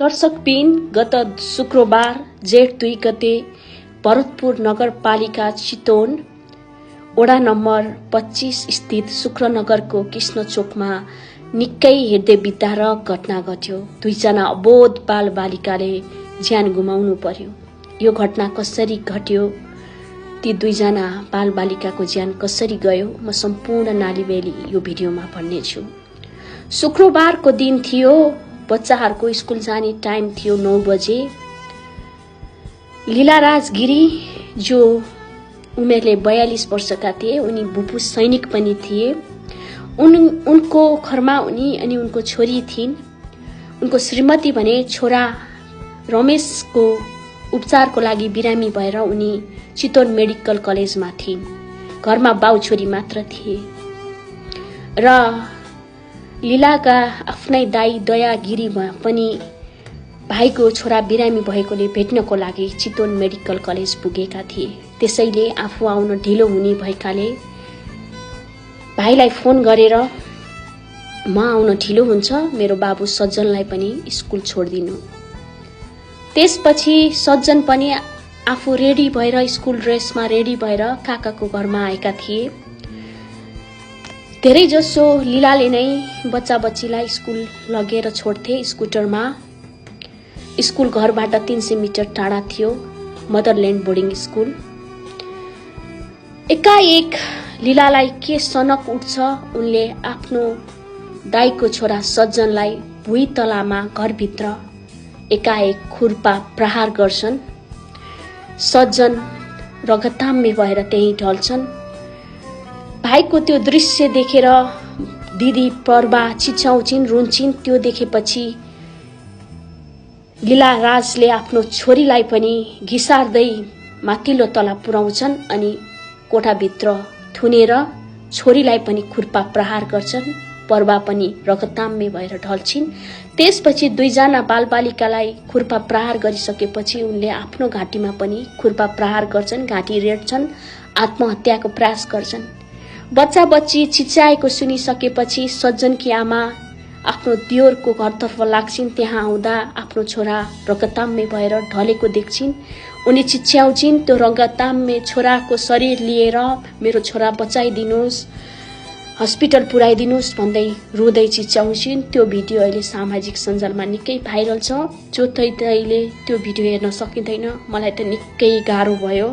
दर्शकबिन गत शुक्रबार जेठ 2 गते भरतपुर नगरपालिका चितवन वडा नम्बर 25 स्थित शुक्रनगरको कृष्ण चोकमा निकै हृदय विदारक घटना घट्यो। दुईजना अबोध बाल बालिकाले ज्यान गुमाउनु पर्यो। यो घटना कसरी घट्यो, ती दुईजना बाल बालिकाको ज्यान कसरी गयो, म सम्पूर्ण नालीबेली यो भिडियोमा भन्नेछु। शुक्रबारको दिन थियो, बच्चाहरूको स्कुल जाने टाइम थियो 9 बजे। लीलाराज गिरी जो उमेरले 42 वर्षका थिए, उनी भूपू सैनिक पनि थिए। उनको घरमा उनी अनि उनको छोरी थिइन्। उनको श्रीमती भने छोरा रमेशको उपचारको लागि बिरामी भएर उनी चितवन मेडिकल कलेजमा थिइन्। घरमा बाउ छोरी मात्र थिए र लीलाका आफ्नै दाई दया गिरी पनि भाइको छोरा बिरामी भएकोले भेट्नको लागि चितवन मेडिकल कलेज पुगेका थिए। त्यसैले आफू आउन ढिलो हुने भएकाले भाइलाई फोन गरेर म आउन ढिलो हुन्छ, मेरो बाबु सज्जनलाई पनि स्कुल छोडिदिनु। त्यसपछि सज्जन पनि आफू रेडी भएर स्कुल ड्रेसमा रेडी भएर काकाको घरमा आएका थिए। धेरै जसो लीलाले नै बच्चा बच्चीलाई स्कुल लगेर छोड्थे स्कुटरमा। स्कुल घरबाट 300 मिटर टाढा थियो, मदरल्यान्ड बोर्डिङ स्कुल। एकाएक लीलालाई के सनक उठ्छ, उनले आफ्नो दाइको छोरा सज्जनलाई भुइँ तलामा घरभित्र एकाएक खुर्पा प्रहार गर्छन्। सज्जन रगताम्य भएर त्यही ढल्छन्। भाइको त्यो दृश्य देखेर दिदी पर्वा चिच्याउँछिन्, रुन्छिन्। त्यो देखेपछि लीला राजले आफ्नो छोरीलाई पनि घिसार्दै माथिल्लो तला पुर्याउँछन् अनि कोठाभित्र थुनेर छोरीलाई पनि खुर्पा प्रहार गर्छन्। पर्वा पनि रगताम्य भएर ढल्छिन्। त्यसपछि दुईजना बालबालिकालाई खुर्पा प्रहार गरिसकेपछि उनले आफ्नो घाँटीमा पनि खुर्पा प्रहार गर्छन्, घाँटी रेड्छन्, आत्महत्याको प्रयास गर्छन्। बच्चा बच्ची चिच्याएको सुनिसकेपछि सज्जनकी आमा आफ्नो दियोरको घरतर्फ लाग्छिन्। त्यहाँ आउँदा आफ्नो छोरा रगताम्य भएर ढलेको देख्छिन्। उनी चिच्याउँछिन्, त्यो रगताम्य छोराको शरीर लिएर मेरो छोरा बचाइदिनुहोस्, हस्पिटल पुर्याइदिनुहोस् भन्दै रुँदै चिच्याउँछिन्। त्यो भिडियो अहिले सामाजिक सञ्जालमा निकै भाइरल छ। जो तैले त्यो भिडियो हेर्न सकिँदैन, मलाई त निकै गाह्रो भयो।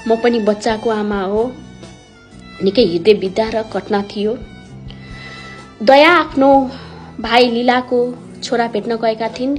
म पनि बच्चाको आमा हो। निकै हृदय विदारक घटना थियो। दया आफ्नो भाइ लीलाको छोरा भेट्न गएका थिइन्।